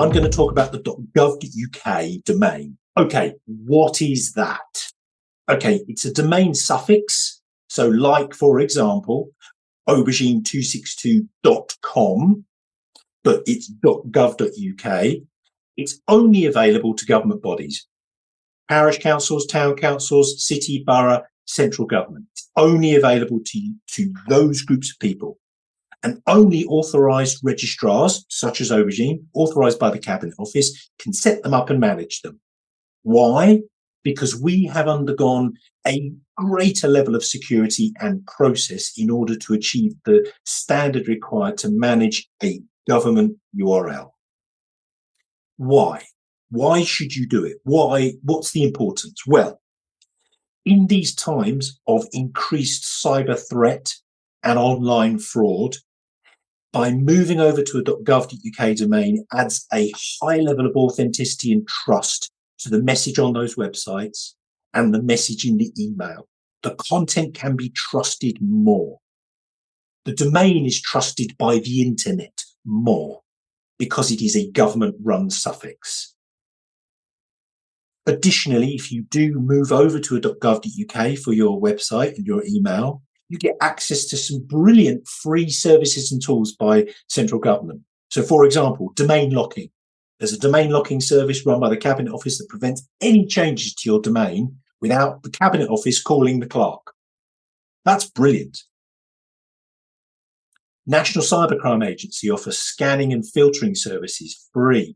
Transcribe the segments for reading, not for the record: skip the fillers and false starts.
I'm going to talk about the .gov.uk domain. Okay, what is that? Okay, it's a domain suffix. So like, for example, aubergine262.com, but it's .gov.uk. It's only available to government bodies, parish councils, town councils, city, borough, central government. It's only available to those groups of people. And only authorised registrars, such as Aubergine, authorised by the Cabinet Office, can set them up and manage them. Why? Because we have undergone a greater level of security and process in order to achieve the standard required to manage a government URL. Why? Why should you do it? Why? What's the importance? Well, in these times of increased cyber threat and online fraud, by moving over to a .gov.uk domain adds a high level of authenticity and trust to the message on those websites and the message in the email. The content can be trusted more. The domain is trusted by the internet more because it is a government-run suffix. Additionally, if you do move over to a .gov.uk for your website and your email, you get access to some brilliant free services and tools by central government. So, for example, domain locking. There's a domain locking service run by the Cabinet Office that prevents any changes to your domain without the Cabinet Office calling the clerk. That's brilliant. National Cybercrime Agency offers scanning and filtering services free.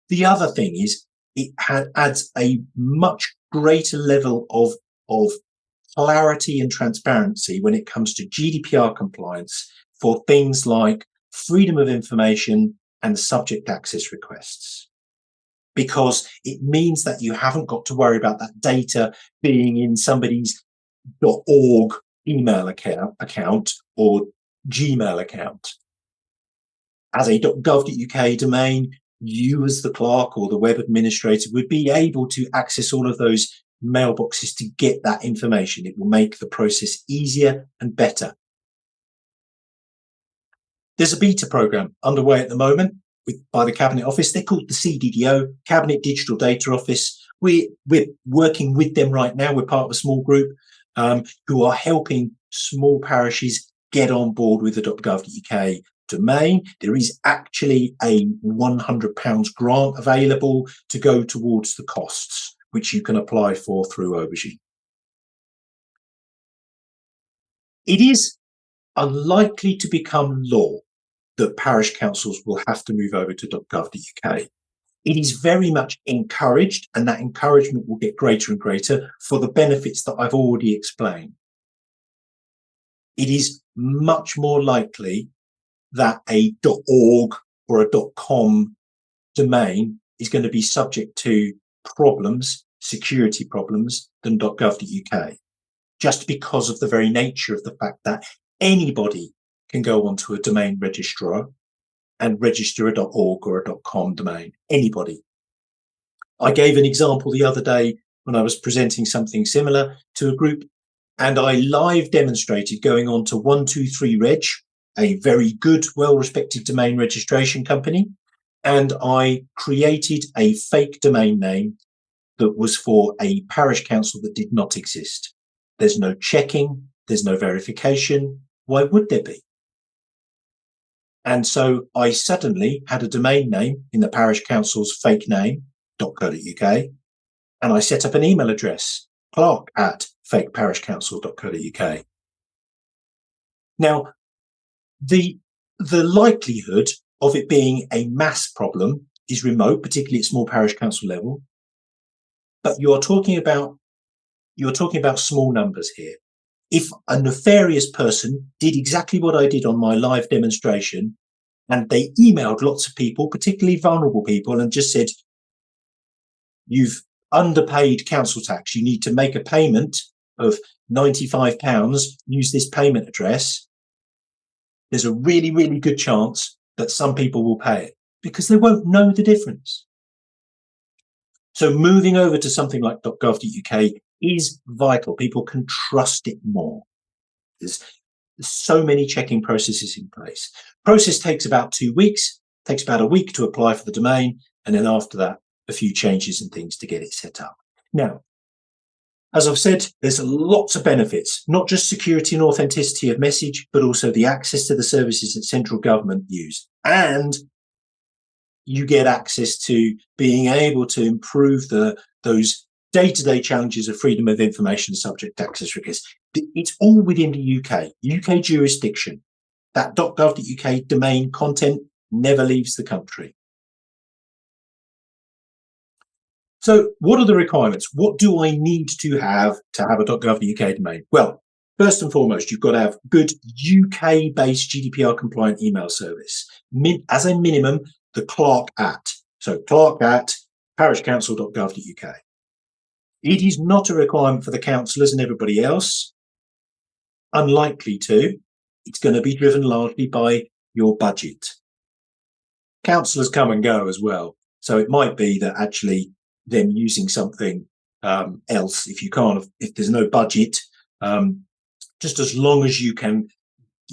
The other thing is it adds a much greater level of clarity and transparency when it comes to GDPR compliance for things like freedom of information and subject access requests, because it means that you haven't got to worry about that data being in somebody's .org email account or Gmail account. As a .gov.uk domain, you as the clerk or the web administrator would be able to access all of those mailboxes to get that information. It will make the process easier and better. There's a beta program underway at the moment by the Cabinet Office. They're called the CDDO, Cabinet Digital Data Office. We're working with them right now. We're part of a small group who are helping small parishes get on board with the .gov.uk domain. There is actually a £100 grant available to go towards the costs, which you can apply for through Aubergine. It is unlikely to become law that parish councils will have to move over to .gov.uk. It is very much encouraged, and that encouragement will get greater and greater for the benefits that I've already explained. It is much more likely that a .org or a .com domain is going to be subject to problems, security problems, than .gov.uk, just because of the very nature of the fact that anybody can go onto a domain registrar and register a .org or a .com domain. Anybody. I gave an example the other day when I was presenting something similar to a group, and I live demonstrated going on to 123reg, a very good, well-respected domain registration company, and I created a fake domain name that was for a parish council that did not exist. There's no checking, there's no verification. Why would there be? And so I suddenly had a domain name in the parish council's fake name, .co.uk, and I set up an email address, clark@fakeparishcouncil.co.uk. Now, the likelihood of it being a mass problem is remote, particularly at small parish council level. But you're talking about small numbers here. If a nefarious person did exactly what I did on my live demonstration, and they emailed lots of people, particularly vulnerable people, and just said, you've underpaid council tax, you need to make a payment of £95, use this payment address, there's a really, really good chance that some people will pay it because they won't know the difference. So moving over to something like .gov.uk is vital. People can trust it more. There's so many checking processes in place. Process takes about 2 weeks. Takes about a week to apply for the domain, and then after that, a few changes and things to get it set up. Now, as I've said, there's lots of benefits, not just security and authenticity of message, but also the access to the services that central government use. And you get access to being able to improve those day-to-day challenges of freedom of information subject access requests. It's all within the UK jurisdiction. That .gov.uk domain content never leaves the country. So what are the requirements? What do I need to have a .gov.uk domain? Well, first and foremost, you've got to have good UK-based GDPR compliant email service. As a minimum, the clerk at. So clerk at parishcouncil.gov.uk. It is not a requirement for the councillors and everybody else. Unlikely to. It's going to be driven largely by your budget. Councillors come and go as well. So it might be that actually them using something else, if there's no budget, just as long as you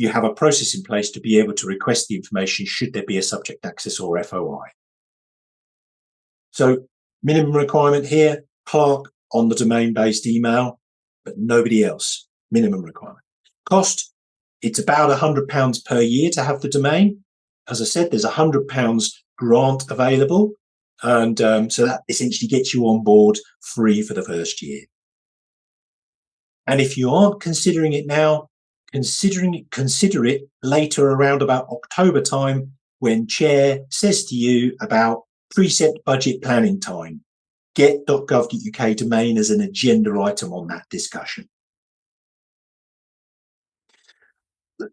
have a process in place to be able to request the information should there be a subject access or FOI. So minimum requirement here, clerk on the domain-based email, but nobody else. Minimum requirement. Cost, it's about £100 per year to have the domain. As I said, there's £100 grant available. And so that essentially gets you on board free for the first year. And if you aren't considering it now, consider it later around about October time when Chair says to you about preset budget planning time. Get .gov.uk domain as an agenda item on that discussion.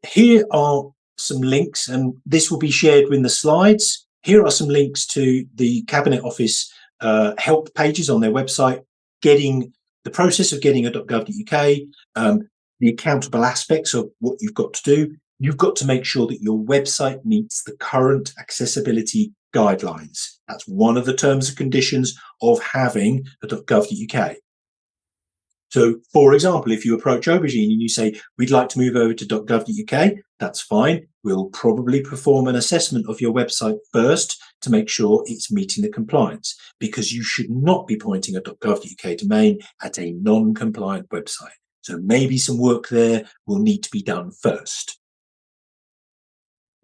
Here are some links, and this will be shared in the slides. Here are some links to the Cabinet Office help pages on their website, the process of getting a .gov.uk, the accountable aspects of what you've got to do. You've got to make sure that your website meets the current accessibility guidelines. That's one of the terms and conditions of having a .gov.uk. So, for example, if you approach Aubergine and you say, we'd like to move over to .gov.uk, that's fine. We'll probably perform an assessment of your website first to make sure it's meeting the compliance, because you should not be pointing a .gov.uk domain at a non-compliant website. So maybe some work there will need to be done first.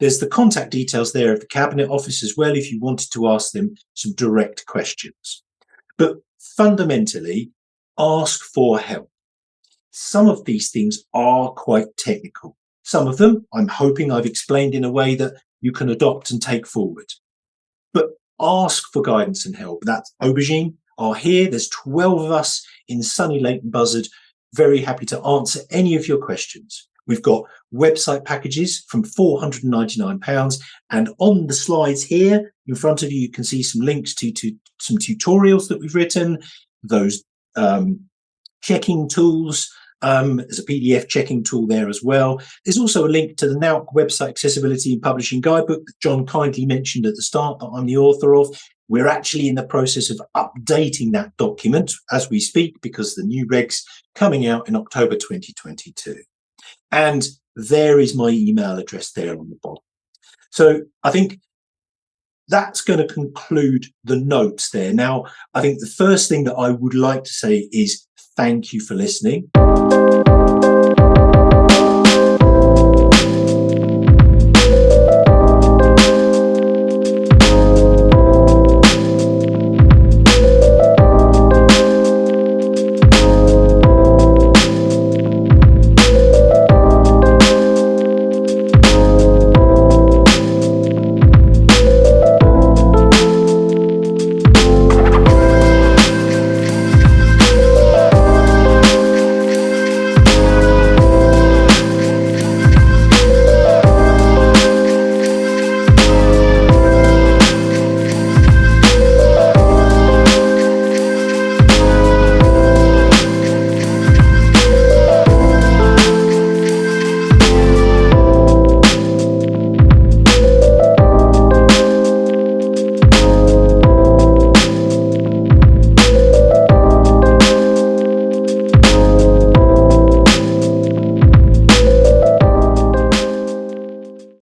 There's the contact details there of the Cabinet Office as well if you wanted to ask them some direct questions. But fundamentally, ask for help. Some of these things are quite technical. Some of them, I'm hoping I've explained in a way that you can adopt and take forward. But ask for guidance and help. That's Aubergine are here. There's 12 of us in sunny Leighton Buzzard, very happy to answer any of your questions. We've got website packages from £499, and on the slides here in front of you, you can see some links to some tutorials that we've written, those checking tools. There's a PDF checking tool there as well. There's also a link to the NALC website accessibility and publishing guidebook that John kindly mentioned at the start that I'm the author of. We're actually in the process of updating that document as we speak because the new regs coming out in October 2022. And there is my email address there on the bottom. So I think that's going to conclude the notes there. Now, I think the first thing that I would like to say is thank you for listening.